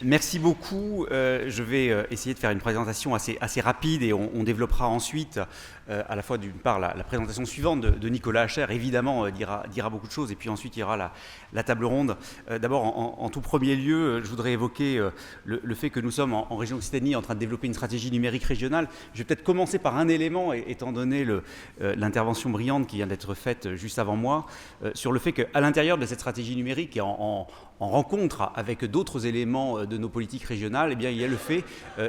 Merci beaucoup. Je vais essayer de faire une présentation assez rapide et on développera ensuite à la fois d'une part la présentation suivante de Nicolas Hacher, évidemment dira beaucoup de choses, et puis ensuite il y aura la table ronde. D'abord, en tout premier lieu, je voudrais évoquer le fait que nous sommes en région Occitanie en train de développer une stratégie numérique régionale. Je vais peut-être commencer par un élément, étant donné l'intervention brillante qui vient d'être faite juste avant moi, sur le fait qu'à l'intérieur de cette stratégie numérique et en rencontre avec d'autres éléments de nos politiques régionales, eh bien, il y a le fait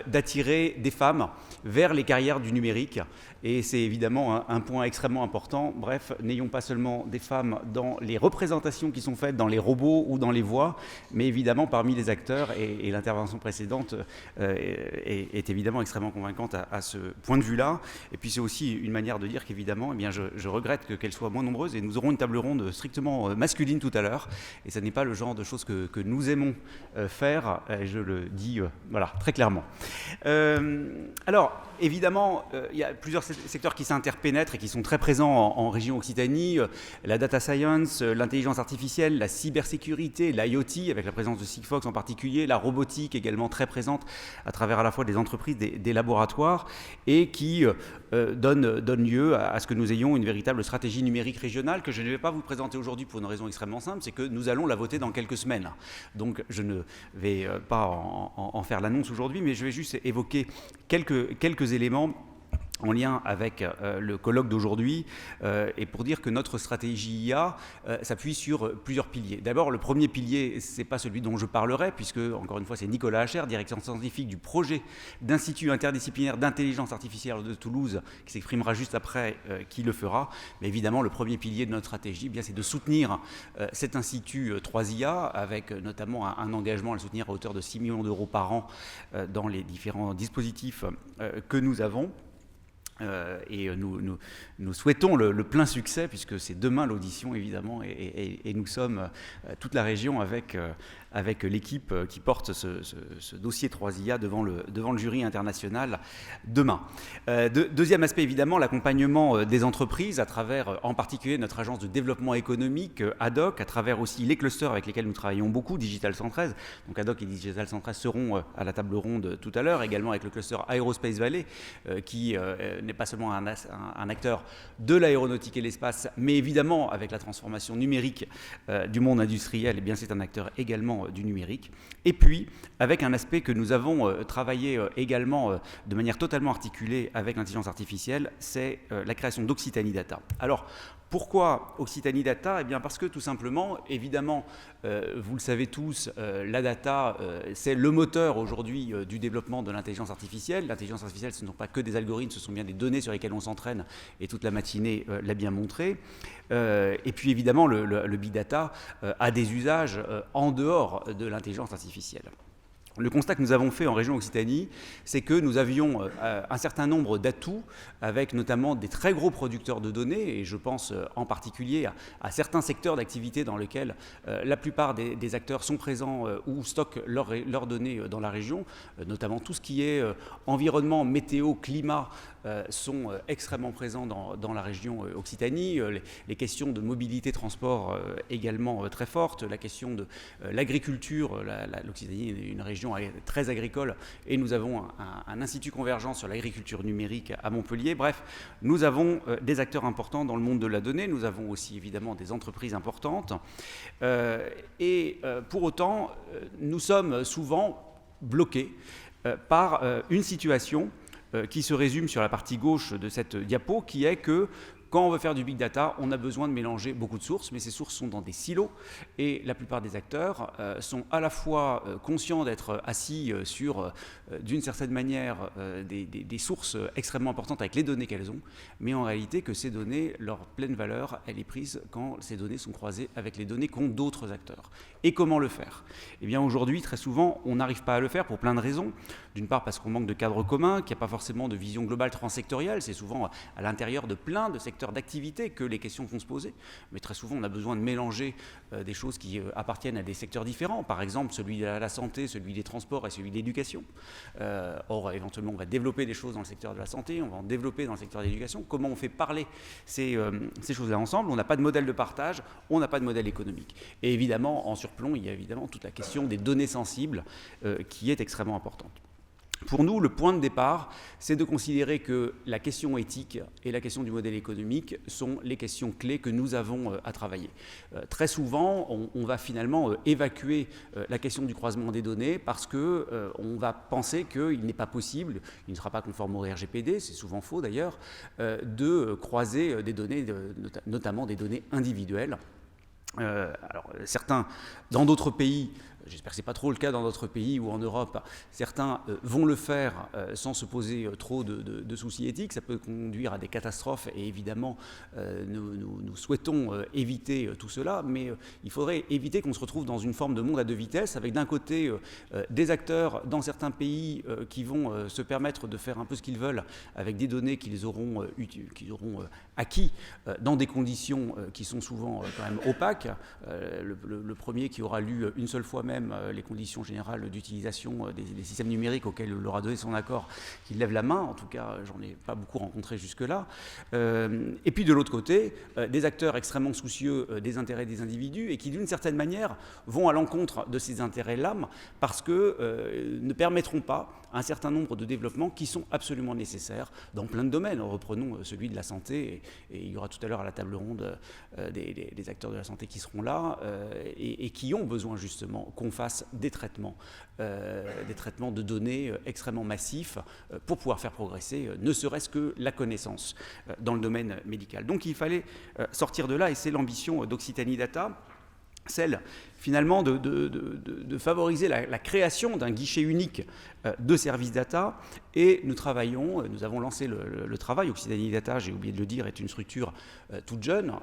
d'attirer des femmes vers les carrières du numérique. Et c'est évidemment un point extrêmement important. Bref, n'ayons pas seulement des femmes dans les représentations qui sont faites dans les robots ou dans les voix, mais évidemment parmi les acteurs, et l'intervention précédente est évidemment extrêmement convaincante à ce point de vue-là. Et puis c'est aussi une manière de dire qu'évidemment, eh bien, je regrette qu'elles soient moins nombreuses, et nous aurons une table ronde strictement masculine tout à l'heure, et ce n'est pas le genre de choses que nous aimons faire, et je le dis voilà, très clairement. Alors, évidemment, il y a plusieurs secteurs qui s'interpénètrent et qui sont très présents en région Occitanie, la data science, l'intelligence artificielle, la cybersécurité, l'IoT, avec la présence de Sigfox en particulier, la robotique également très présente à travers à la fois des entreprises, des laboratoires, et qui donne lieu à ce que nous ayons une véritable stratégie numérique régionale que je ne vais pas vous présenter aujourd'hui pour une raison extrêmement simple, c'est que nous allons la voter dans quelques semaines. Donc je ne vais pas en faire l'annonce aujourd'hui, mais je vais juste évoquer quelques éléments en lien avec le colloque d'aujourd'hui, et pour dire que notre stratégie IA s'appuie sur plusieurs piliers. D'abord, le premier pilier, c'est pas celui dont je parlerai, puisque, encore une fois, c'est Nicolas Hacher, directeur scientifique du projet d'Institut interdisciplinaire d'intelligence artificielle de Toulouse, qui s'exprimera juste après, qui le fera. Mais évidemment, le premier pilier de notre stratégie, eh bien, c'est de soutenir cet Institut 3IA, avec notamment un engagement à le soutenir à hauteur de 6 millions d'euros par an dans les différents dispositifs que nous avons. Et nous souhaitons le plein succès, puisque c'est demain l'audition évidemment, et nous sommes toute la région avec l'équipe qui porte ce dossier 3IA devant le jury international demain. Deuxième aspect évidemment, l'accompagnement des entreprises à travers en particulier notre agence de développement économique ADOC, à travers aussi les clusters avec lesquels nous travaillons beaucoup, Digital 113. Donc ADOC et Digital 113 seront à la table ronde tout à l'heure, également avec le cluster Aerospace Valley qui n'est pas seulement un acteur de l'aéronautique et l'espace, mais évidemment avec la transformation numérique du monde industriel, eh bien c'est un acteur également du numérique. Et puis avec un aspect que nous avons travaillé également de manière totalement articulée avec l'intelligence artificielle, c'est la création d'Occitanie Data. Alors, pourquoi Occitanie Data? Eh bien parce que tout simplement, évidemment, vous le savez tous, la data, c'est le moteur aujourd'hui du développement de l'intelligence artificielle. L'intelligence artificielle, ce ne sont pas que des algorithmes, ce sont bien des données sur lesquelles on s'entraîne, et toute la matinée l'a bien montré. Et puis évidemment, le big data a des usages en dehors de l'intelligence artificielle. Le constat que nous avons fait en région Occitanie, c'est que nous avions un certain nombre d'atouts, avec notamment des très gros producteurs de données, et je pense en particulier à certains secteurs d'activité dans lesquels la plupart des acteurs sont présents ou stockent leurs données dans la région, notamment tout ce qui est environnement, météo, climat, sont extrêmement présents dans la région Occitanie. Les questions de mobilité, transport également très fortes, la question de l'agriculture, l'Occitanie est une région très agricole, et nous avons un institut convergence sur l'agriculture numérique à Montpellier. Bref, nous avons des acteurs importants dans le monde de la donnée, nous avons aussi évidemment des entreprises importantes, et pour autant, nous sommes souvent bloqués par une situation qui se résume sur la partie gauche de cette diapo, qui est que quand on veut faire du big data, on a besoin de mélanger beaucoup de sources, mais ces sources sont dans des silos, et la plupart des acteurs sont à la fois conscients d'être assis sur, d'une certaine manière, des sources extrêmement importantes avec les données qu'elles ont, mais en réalité que ces données, leur pleine valeur, elle est prise quand ces données sont croisées avec les données qu'ont d'autres acteurs. Et comment le faire? Eh bien aujourd'hui, très souvent, on n'arrive pas à le faire pour plein de raisons. D'une part parce qu'on manque de cadre commun, qu'il n'y a pas forcément de vision globale transsectorielle, c'est souvent à l'intérieur de plein de secteurs porteurs d'activité que les questions vont se poser. Mais très souvent, on a besoin de mélanger des choses qui appartiennent à des secteurs différents. Par exemple, celui de la santé, celui des transports et celui de l'éducation. Or, éventuellement, on va développer des choses dans le secteur de la santé, on va en développer dans le secteur de l'éducation. Comment on fait parler ces choses-là ensemble? On n'a pas de modèle de partage, on n'a pas de modèle économique. Et évidemment, en surplomb, il y a évidemment toute la question des données sensibles qui est extrêmement importante. Pour nous, le point de départ, c'est de considérer que la question éthique et la question du modèle économique sont les questions clés que nous avons à travailler. Très souvent, on va finalement évacuer la question du croisement des données parce qu'on va penser qu'il n'est pas possible, il ne sera pas conforme au RGPD, c'est souvent faux d'ailleurs, de croiser des données, notamment des données individuelles. Alors, certains, dans d'autres pays, j'espère que ce n'est pas trop le cas dans d'autres pays ou en Europe, certains vont le faire sans se poser trop de soucis éthiques. Ça peut conduire à des catastrophes et évidemment, nous souhaitons éviter tout cela, mais il faudrait éviter qu'on se retrouve dans une forme de monde à deux vitesses, avec d'un côté des acteurs dans certains pays qui vont se permettre de faire un peu ce qu'ils veulent avec des données qu'ils auront acquis dans des conditions qui sont souvent quand même opaques. Le premier qui aura lu une seule fois même les conditions générales d'utilisation des systèmes numériques auxquels il aura donné son accord, qu'il lève la main. En tout cas, j'en ai pas beaucoup rencontré jusque-là. Et puis de l'autre côté, des acteurs extrêmement soucieux des intérêts des individus et qui d'une certaine manière vont à l'encontre de ces intérêts-là parce que ne permettront pas un certain nombre de développements qui sont absolument nécessaires dans plein de domaines. Reprenons celui de la santé et il y aura tout à l'heure à la table ronde des acteurs de la santé qui seront là et qui ont besoin justement qu'on fasse des traitements de données extrêmement massifs pour pouvoir faire progresser ne serait-ce que la connaissance dans le domaine médical. Donc il fallait sortir de là et c'est l'ambition d'Occitanie Data, celle finalement de favoriser la création d'un guichet unique de services data et nous avons lancé le travail. Occitanie Data, j'ai oublié de le dire, est une structure toute jeune.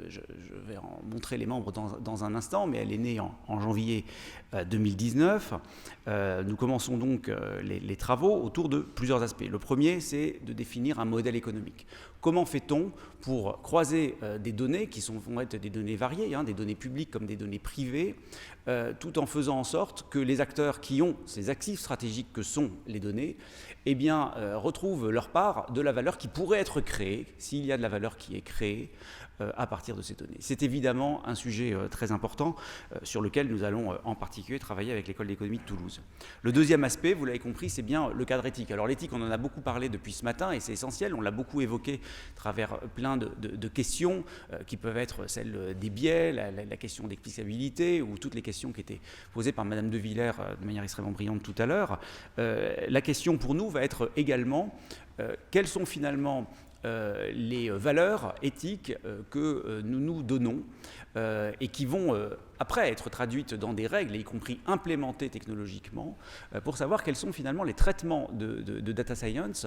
Je vais en montrer les membres dans un instant, mais elle est née en janvier 2019. Nous commençons donc les travaux autour de plusieurs aspects. Le premier, c'est de définir un modèle économique. Comment fait-on pour croiser des données qui vont être des données variées, des données publiques comme des données privées, tout en faisant en sorte que les acteurs qui ont ces actifs stratégiques que sont les données, retrouvent leur part de la valeur qui pourrait être créée, s'il y a de la valeur qui est créée, à partir de ces données. C'est évidemment un sujet très important sur lequel nous allons en particulier travailler avec l'École d'économie de Toulouse. Le deuxième aspect, vous l'avez compris, c'est bien le cadre éthique. Alors l'éthique, on en a beaucoup parlé depuis ce matin et c'est essentiel, on l'a beaucoup évoqué à travers plein de questions qui peuvent être celles des biais, la question d'explicabilité ou toutes les questions qui étaient posées par Madame De Villers de manière extrêmement brillante tout à l'heure. La question pour nous va être également quelles sont finalement les valeurs éthiques que nous nous donnons et qui vont après être traduites dans des règles, y compris implémentées technologiquement, pour savoir quels sont finalement les traitements de data science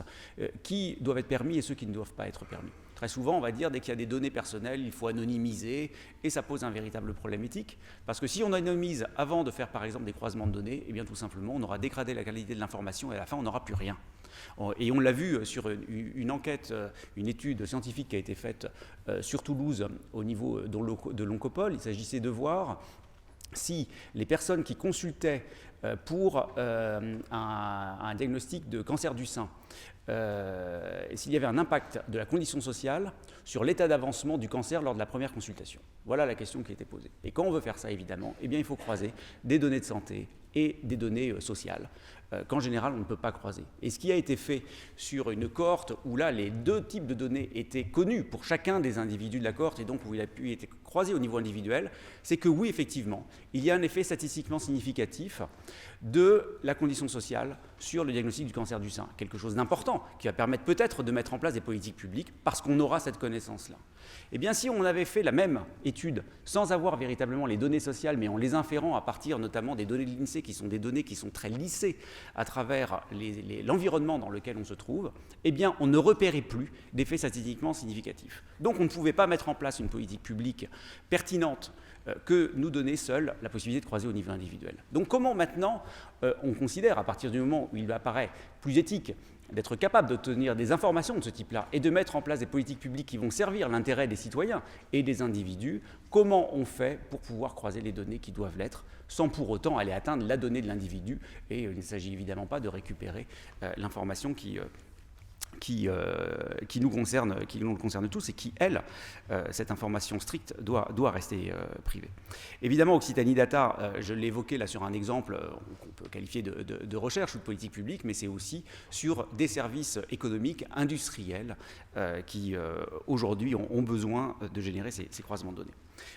qui doivent être permis et ceux qui ne doivent pas être permis. Très souvent, on va dire, dès qu'il y a des données personnelles, il faut anonymiser, et ça pose un véritable problème éthique, parce que si on anonymise avant de faire, par exemple, des croisements de données, eh bien, tout simplement, on aura dégradé la qualité de l'information, et à la fin, on n'aura plus rien. Et on l'a vu sur une enquête, une étude scientifique qui a été faite sur Toulouse au niveau de l'Oncopole. Il s'agissait de voir si les personnes qui consultaient pour un diagnostic de cancer du sein, s'il y avait un impact de la condition sociale sur l'état d'avancement du cancer lors de la première consultation. Voilà la question qui a été posée. Et quand on veut faire ça, évidemment, eh bien, il faut croiser des données de santé et des données sociales, qu'en général, on ne peut pas croiser. Et ce qui a été fait sur une cohorte où là, les deux types de données étaient connus pour chacun des individus de la cohorte et donc où il a pu être croisé au niveau individuel, c'est que oui, effectivement, il y a un effet statistiquement significatif de la condition sociale sur le diagnostic du cancer du sein. Quelque chose d'important qui va permettre peut-être de mettre en place des politiques publiques parce qu'on aura cette connaissance-là. Eh bien, si on avait fait la même étude sans avoir véritablement les données sociales, mais en les inférant à partir notamment des données de l'INSEE, qui sont des données qui sont très lissées à travers l'environnement dans lequel on se trouve, eh bien, on ne repérait plus d'effets statistiquement significatifs. Donc, on ne pouvait pas mettre en place une politique publique pertinente que nous donnait seule la possibilité de croiser au niveau individuel. Donc comment maintenant on considère, à partir du moment où il apparaît plus éthique d'être capable d'obtenir des informations de ce type-là et de mettre en place des politiques publiques qui vont servir l'intérêt des citoyens et des individus, comment on fait pour pouvoir croiser les données qui doivent l'être sans pour autant aller atteindre la donnée de l'individu. Et il ne s'agit évidemment pas de récupérer l'information qui nous concerne tous et qui, elle, cette information stricte, doit rester privée. Évidemment, Occitanie Data, je l'ai évoqué là sur un exemple qu'on peut qualifier de recherche ou de politique publique, mais c'est aussi sur des services économiques, industriels, qui aujourd'hui ont besoin de générer ces croisements de données.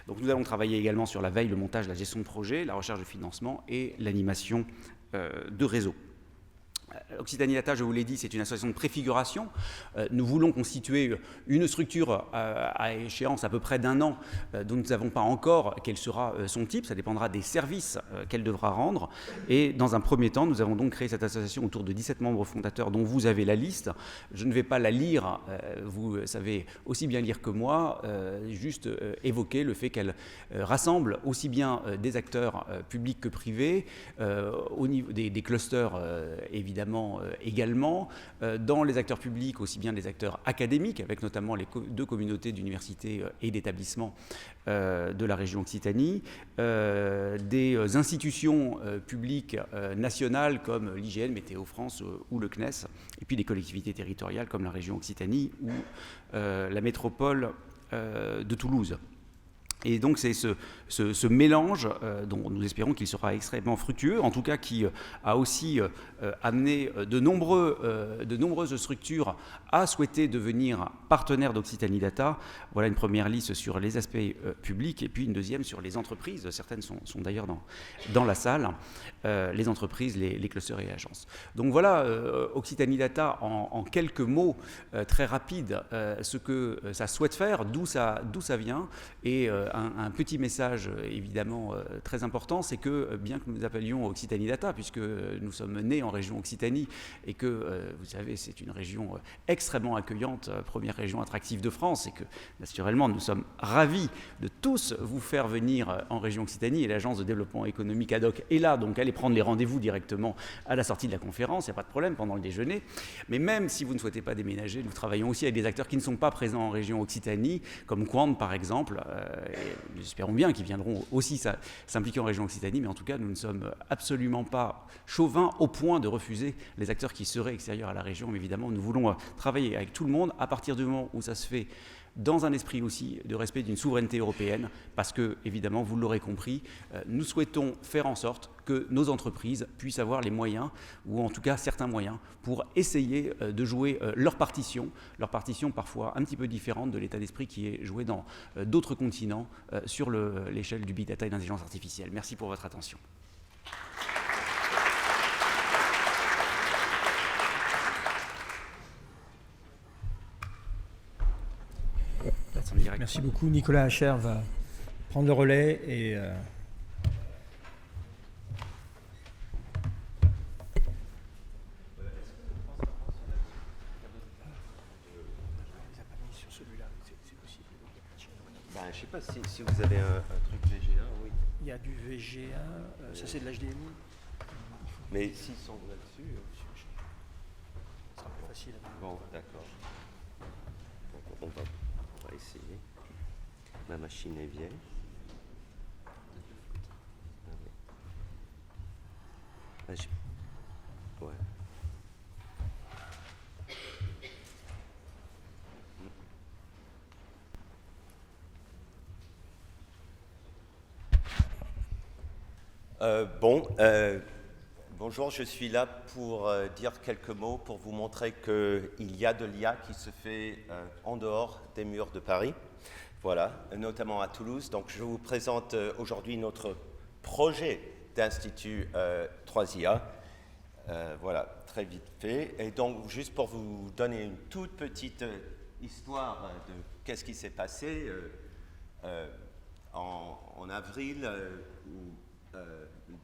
Donc nous allons travailler également sur la veille, le montage, la gestion de projet, la recherche de financement et l'animation de réseaux. Occitanie Data, je vous l'ai dit, c'est une association de préfiguration. Nous voulons constituer une structure à échéance à peu près d'1 an, dont nous ne savons pas encore quel sera son type. Ça dépendra des services qu'elle devra rendre. Et dans un premier temps, nous avons donc créé cette association autour de 17 membres fondateurs dont vous avez la liste. Je ne vais pas la lire, vous savez aussi bien lire que moi, juste évoquer le fait qu'elle rassemble aussi bien des acteurs publics que privés, au niveau des clusters évidemment également, dans les acteurs publics, aussi bien les acteurs académiques, avec notamment les 2 communautés d'universités et d'établissements de la région Occitanie, des institutions publiques nationales comme l'IGN, Météo France ou le CNES, et puis des collectivités territoriales comme la région Occitanie ou la métropole de Toulouse. Et donc c'est ce mélange dont nous espérons qu'il sera extrêmement fructueux, en tout cas qui a aussi amené de nombreuses structures à souhaiter devenir partenaires d'Occitanie Data. Voilà une première liste sur les aspects publics et puis une deuxième sur les entreprises. Certaines sont d'ailleurs dans la salle, les entreprises, les clusters et les agences. Donc voilà, Occitanie Data en quelques mots très rapides, ce que ça souhaite faire, d'où ça vient, et un petit message évidemment très important, c'est que bien que nous appelions Occitanie Data, puisque nous sommes nés en région Occitanie et que, vous savez, c'est une région extrêmement accueillante, première région attractive de France, et que naturellement nous sommes ravis de tous vous faire venir en région Occitanie, et l'agence de développement économique ad hoc est là, donc allez prendre les rendez-vous directement à la sortie de la conférence, il n'y a pas de problème pendant le déjeuner. Mais même si vous ne souhaitez pas déménager, nous travaillons aussi avec des acteurs qui ne sont pas présents en région Occitanie, comme Quant par exemple, et nous espérons bien qu'ils viendront aussi s'impliquer en région Occitanie, mais en tout cas nous ne sommes absolument pas chauvins au point de refuser les acteurs qui seraient extérieurs à la région. Mais évidemment, nous voulons travailler avec tout le monde à partir du moment où ça se fait dans un esprit aussi de respect d'une souveraineté européenne, parce que, évidemment, vous l'aurez compris, nous souhaitons faire en sorte que nos entreprises puissent avoir les moyens, ou en tout cas certains moyens, pour essayer de jouer leur partition parfois un petit peu différente de l'état d'esprit qui est joué dans d'autres continents sur l'échelle du big data et de l'intelligence artificielle. Merci pour votre attention. Merci beaucoup. Nicolas Hacher va prendre le relais et je ne sais pas si vous avez un truc VGA, oui. Il y a du VGA, ça c'est de l'HDMI. Mais s'ils sont là-dessus... Ce sera plus facile. Bon, d'accord. On va essayer. Ma machine est vieille. Ouais. Bonjour, je suis là pour dire quelques mots, pour vous montrer qu'il y a de l'IA qui se fait en dehors des murs de Paris, voilà, notamment à Toulouse. Donc je vous présente aujourd'hui notre projet d'institut 3IA, voilà, très vite fait. Et donc juste pour vous donner une toute petite histoire de qu'est-ce qui s'est passé en avril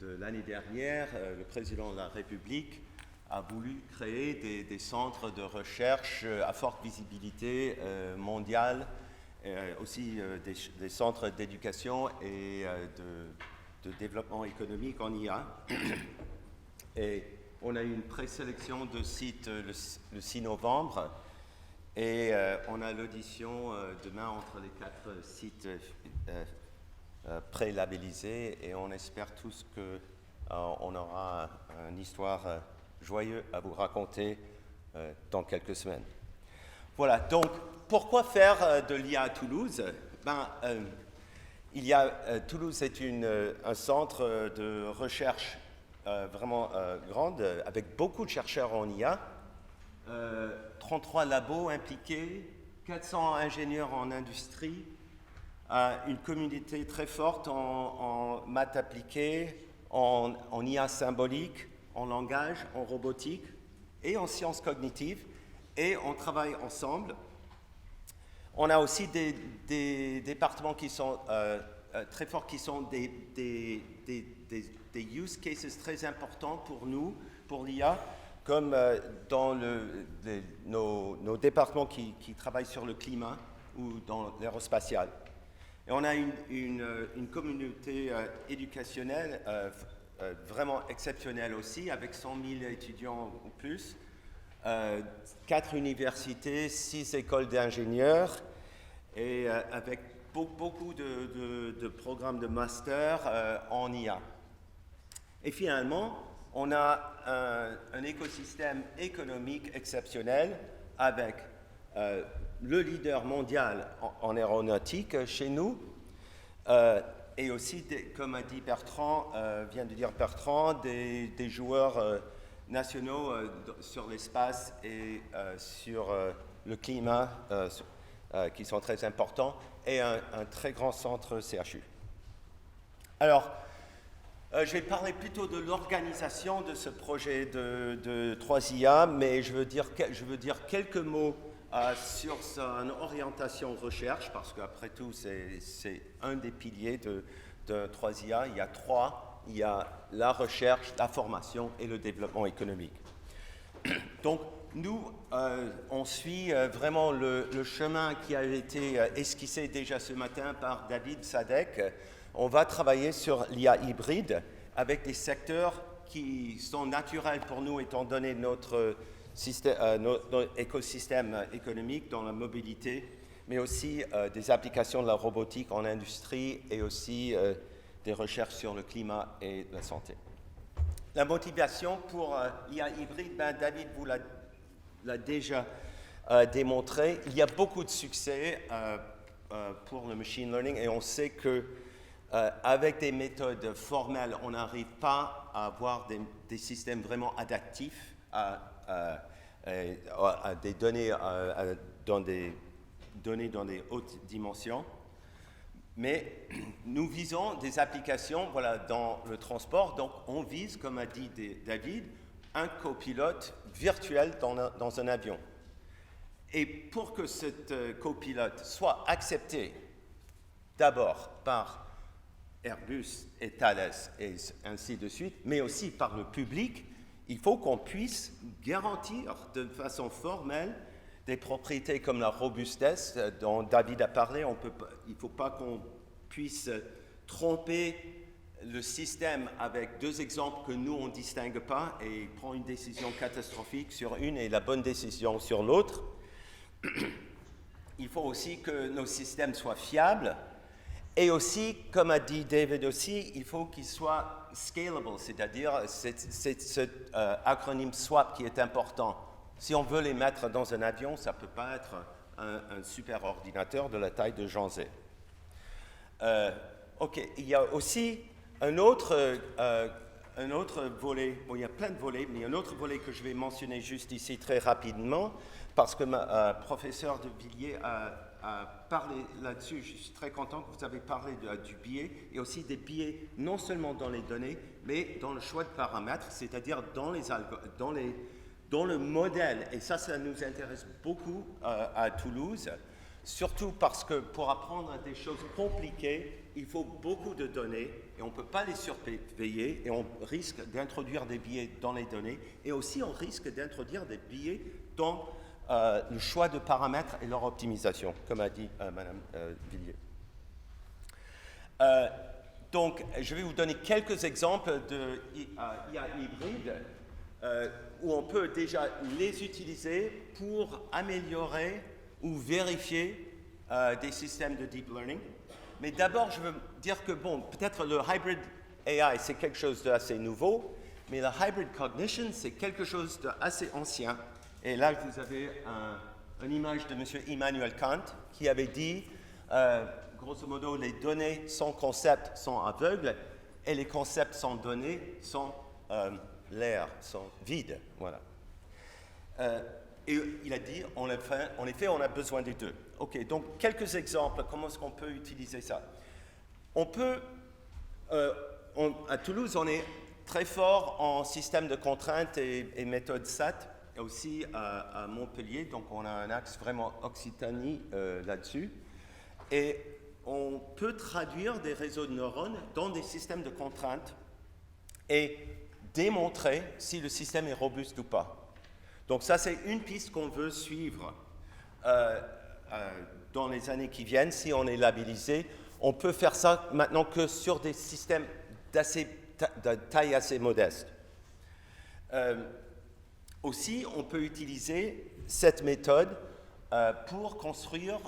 de l'année dernière, le président de la République a voulu créer des centres de recherche à forte visibilité mondiale, aussi des centres d'éducation et de développement économique en IA. Et On a eu une présélection de sites le 6 novembre et on a l'audition demain entre les 4 sites pré-labellisés et on espère tous qu'on aura une histoire joyeuse à vous raconter dans quelques semaines. Voilà, donc pourquoi faire de l'IA à Toulouse? Toulouse est un centre de recherche vraiment grande, avec beaucoup de chercheurs en IA, 33 labos impliqués, 400 ingénieurs en industrie, une communauté très forte en maths appliquées, en IA symbolique, en langage, en robotique et en sciences cognitives, et on travaille ensemble. On a aussi des départements qui sont très forts, qui sont des use cases très importants pour nous, pour l'IA, comme dans nos départements qui travaillent sur le climat ou dans l'aérospatial. Et on a une communauté éducationnelle vraiment exceptionnelle aussi, avec 100 000 étudiants ou plus, 4 universités, 6 écoles d'ingénieurs, et avec beaucoup de programmes de master en IA. Et finalement, on a un écosystème économique exceptionnel avec le leader mondial en aéronautique chez nous, et aussi, comme a dit vient de dire Bertrand, des joueurs nationaux sur l'espace et sur le climat qui sont très importants, et un très grand centre CHU. Alors, je vais parler plutôt de l'organisation de ce projet de 3IA, mais je veux dire quelques mots sur son orientation recherche, parce qu'après tout, c'est un des piliers de 3IA. Il y a 3, il y a la recherche, la formation et le développement économique. Donc, nous, on suit vraiment le chemin qui a été esquissé déjà ce matin par David Sadek. On va travailler sur l'IA hybride avec des secteurs qui sont naturels pour nous, étant donné notre écosystème économique dans la mobilité, mais aussi des applications de la robotique en industrie et aussi des recherches sur le climat et la santé. La motivation pour l'IA hybride, David vous l'a déjà démontré. Il y a beaucoup de succès pour le machine learning et on sait que avec des méthodes formelles, on n'arrive pas à avoir des systèmes vraiment adaptifs à des données dans des hautes dimensions. Mais nous visons des applications dans le transport. Donc, on vise, comme a dit David, un copilote virtuel dans un avion. Et pour que ce copilote soit accepté d'abord par Airbus et Thales et ainsi de suite, mais aussi par le public, il faut qu'on puisse garantir de façon formelle des propriétés comme la robustesse dont David a parlé. Il ne faut pas qu'on puisse tromper le système avec 2 exemples que nous, on ne distingue pas et prend une décision catastrophique sur une et la bonne décision sur l'autre. Il faut aussi que nos systèmes soient fiables. Et aussi, comme a dit David aussi, il faut qu'ils soient scalable, c'est-à-dire c'est ce acronyme SWAP qui est important. Si on veut les mettre dans un avion, ça ne peut pas être un super ordinateur de la taille de Jean Zay. OK, il y a aussi un autre volet, bon, il y a plein de volets, mais il y a un autre volet que je vais mentionner juste ici très rapidement, parce que ma professeur de Villiers a parlé là-dessus. Je suis très content que vous avez parlé du biais, et aussi des biais non seulement dans les données, mais dans le choix de paramètres, c'est-à-dire dans le modèle. Et ça nous intéresse beaucoup à Toulouse, surtout parce que pour apprendre des choses compliquées, il faut beaucoup de données, et on ne peut pas les surveiller, et on risque d'introduire des biais dans les données, et aussi on risque d'introduire des biais dans le choix de paramètres et leur optimisation, comme a dit Madame Villiers. Donc, je vais vous donner quelques exemples de IA hybride. où on peut déjà les utiliser pour améliorer ou vérifier des systèmes de deep learning. Mais d'abord, je veux dire que, bon, peut-être le hybrid AI, c'est quelque chose d'assez nouveau, mais la hybrid cognition, c'est quelque chose d'assez ancien. Et là, vous avez une image de M. Immanuel Kant qui avait dit, grosso modo, les données sans concept sont aveugles et les concepts sans données sont l'air, sont vides. Voilà. Et il a dit, en effet, on a besoin des deux. OK, donc quelques exemples, comment est-ce qu'on peut utiliser ça? On peut, à Toulouse, on est très fort en système de contraintes et méthode SAT, et aussi à Montpellier, donc on a un axe vraiment Occitanie là-dessus. Et on peut traduire des réseaux de neurones dans des systèmes de contraintes et démontrer si le système est robuste ou pas. Donc ça, c'est une piste qu'on veut suivre dans les années qui viennent. Si on est labellisé, on peut faire ça maintenant que sur des systèmes de taille assez modeste. Aussi, on peut utiliser cette méthode pour construire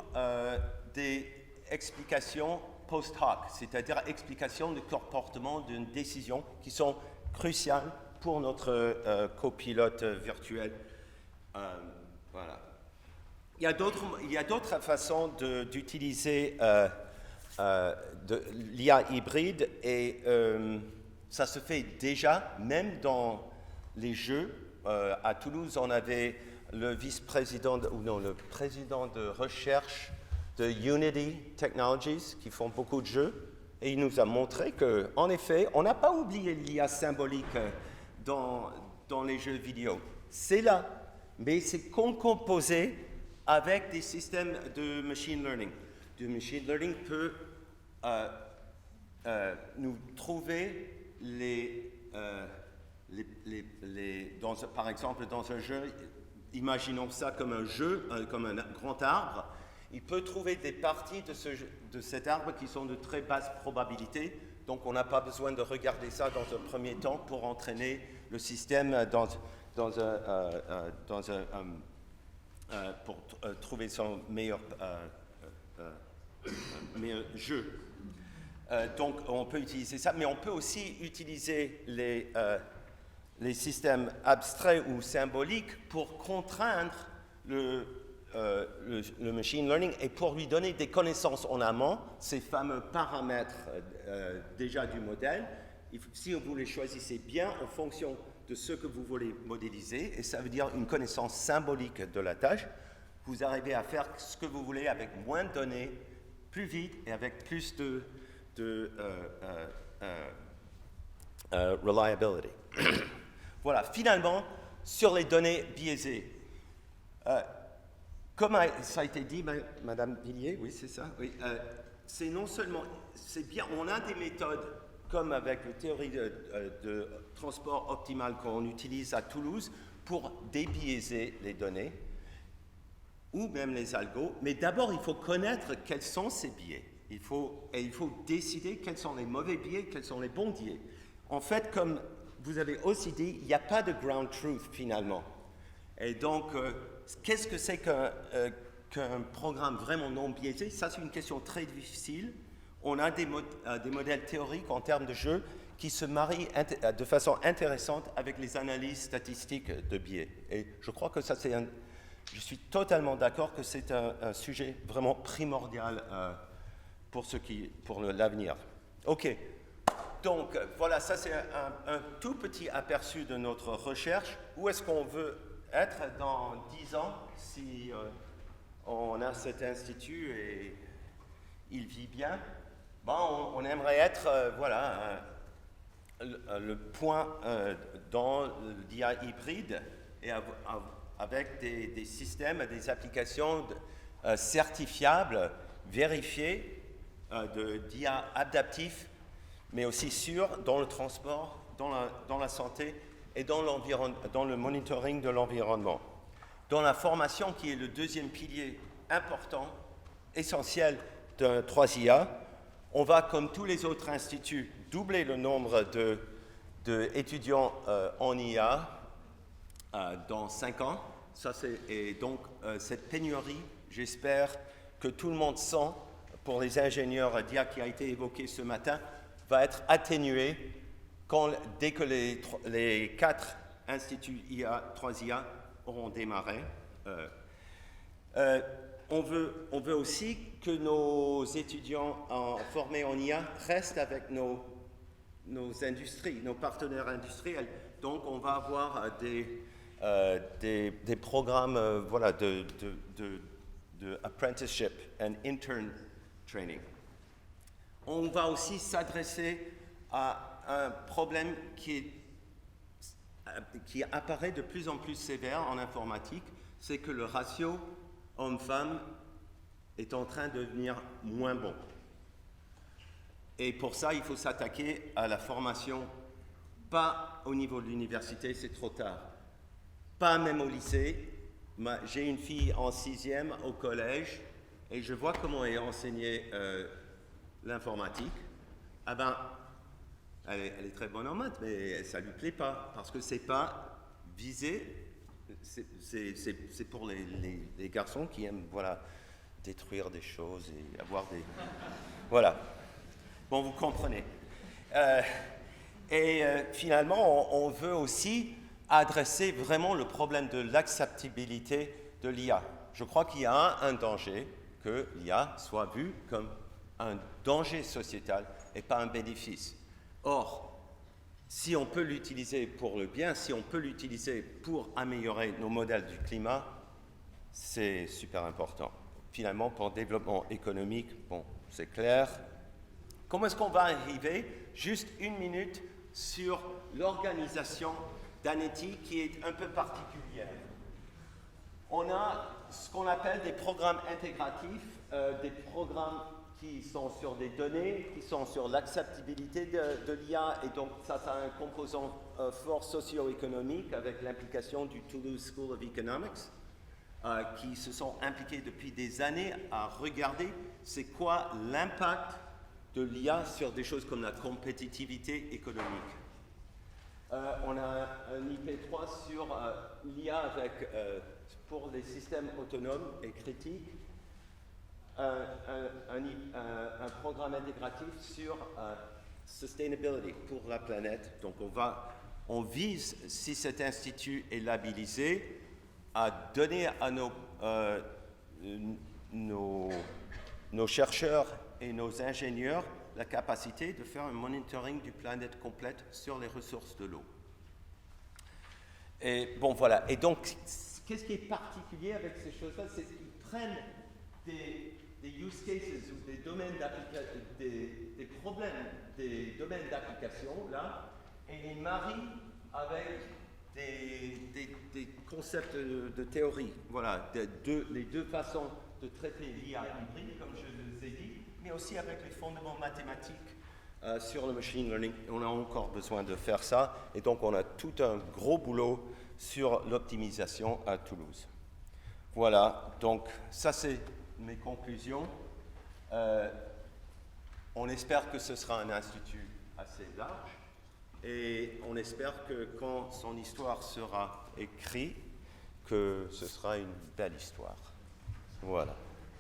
des explications post-hoc, c'est-à-dire explications de comportement d'une décision qui sont cruciales pour notre copilote virtuel. Voilà. Il y a d'autres façons d'utiliser l'IA hybride et ça se fait déjà, même dans les jeux. À Toulouse, on avait le le président de recherche de Unity Technologies qui font beaucoup de jeux. Et il nous a montré qu'en effet, on n'a pas oublié l'IA symbolique dans les jeux vidéo. C'est là, mais c'est composé avec des systèmes de machine learning. Le machine learning peut nous trouver par exemple, dans un jeu, imaginons ça comme un jeu, comme un grand arbre. Il peut trouver des parties de cet arbre qui sont de très basse probabilité, donc on n'a pas besoin de regarder ça dans un premier temps pour entraîner le système pour trouver son meilleur jeu. Donc on peut utiliser ça, mais on peut aussi utiliser les systèmes abstraits ou symboliques pour contraindre le machine learning et pour lui donner des connaissances en amont, ces fameux paramètres déjà du modèle. Si vous les choisissez bien en fonction de ce que vous voulez modéliser, et ça veut dire une connaissance symbolique de la tâche, vous arrivez à faire ce que vous voulez avec moins de données, plus vite et avec plus de reliability. Voilà, finalement, sur les données biaisées. Comme ça a été dit, Madame Villiers, oui, c'est ça, oui, c'est non seulement, c'est bien, on a des méthodes comme avec la théorie de transport optimal qu'on utilise à Toulouse pour débiaiser les données, ou même les algos, mais d'abord, il faut connaître quels sont ces biais. Il faut décider quels sont les mauvais biais, quels sont les bons biais. En fait, comme vous avez aussi dit, il n'y a pas de ground truth finalement. Et donc, qu'est-ce que c'est qu'un programme vraiment non biaisé? Ça, c'est une question très difficile. On a des modèles théoriques en termes de jeu qui se marient de façon intéressante avec les analyses statistiques de biais. Et je crois que ça, je suis totalement d'accord que c'est un sujet vraiment primordial pour l'avenir. OK. Donc, voilà, ça c'est un tout petit aperçu de notre recherche. Où est-ce qu'on veut être dans 10 ans si on a cet institut et il vit bien? Bon, on aimerait être, le point dans l'IA hybride et avec des systèmes, des applications certifiables, vérifiées, d'IA adaptif, mais aussi sûr dans le transport, dans la santé et dans le monitoring de l'environnement. Dans la formation, qui est le deuxième pilier important, essentiel de 3IA, on va, comme tous les autres instituts, doubler le nombre d'étudiants en IA dans 5 ans. Et donc, cette pénurie, j'espère que tout le monde sent, pour les ingénieurs d'IA qui a été évoqué ce matin, va être atténuée dès que les 4 instituts IA, 3 IA auront démarré. On veut aussi que nos étudiants formés en IA restent avec nos industries, nos partenaires industriels. Donc, on va avoir des programmes de apprenticeship and intern training. On va aussi s'adresser à un problème qui apparaît de plus en plus sévère en informatique, c'est que le ratio homme-femme est en train de devenir moins bon. Et pour ça, il faut s'attaquer à la formation, pas au niveau de l'université, c'est trop tard. Pas même au lycée. J'ai une fille en 6e au collège et je vois comment est enseignée l'informatique. Ah ben, elle est très bonne en maths, mais ça ne lui plaît pas parce que c'est pas visé. C'est pour les garçons qui aiment détruire des choses et avoir des... Voilà. Bon, vous comprenez. Finalement, on veut aussi adresser vraiment le problème de l'acceptabilité de l'IA. Je crois qu'il y a un danger que l'IA soit vue comme un danger sociétal et pas un bénéfice. Or, si on peut l'utiliser pour le bien, si on peut l'utiliser pour améliorer nos modèles du climat, c'est super important. Finalement, pour le développement économique, bon, c'est clair. Comment est-ce qu'on va arriver? Juste 1 minute sur l'organisation d'Aneti qui est un peu particulière. On a ce qu'on appelle des programmes intégratifs, des programmes qui sont sur des données, qui sont sur l'acceptabilité de l'IA, et donc ça a un composant fort socio-économique avec l'implication du Toulouse School of Economics, qui se sont impliqués depuis des années à regarder c'est quoi l'impact de l'IA sur des choses comme la compétitivité économique. On a un IP3 sur l'IA pour les systèmes autonomes et critiques, un programme intégratif sur sustainability pour la planète. Donc on vise, si cet institut est labellisé, à donner à nos chercheurs et nos ingénieurs la capacité de faire un monitoring du planète complète sur les ressources de l'eau. Et bon, voilà. Et donc, qu'est-ce qui est particulier avec ces choses-là? C'est qu'ils prennent des use cases ou des domaines d'application, des problèmes, des domaines d'application, là, et les marient avec des concepts de théorie. Voilà, les deux façons de traiter l'IA hybride, comme je vous ai dit, mais aussi avec les fondements mathématiques sur le machine learning. On a encore besoin de faire ça, et donc on a tout un gros boulot sur l'optimisation à Toulouse. Voilà, donc ça c'est mes conclusions. On espère que ce sera un institut assez large, et on espère que quand son histoire sera écrite, que ce sera une belle histoire. Voilà.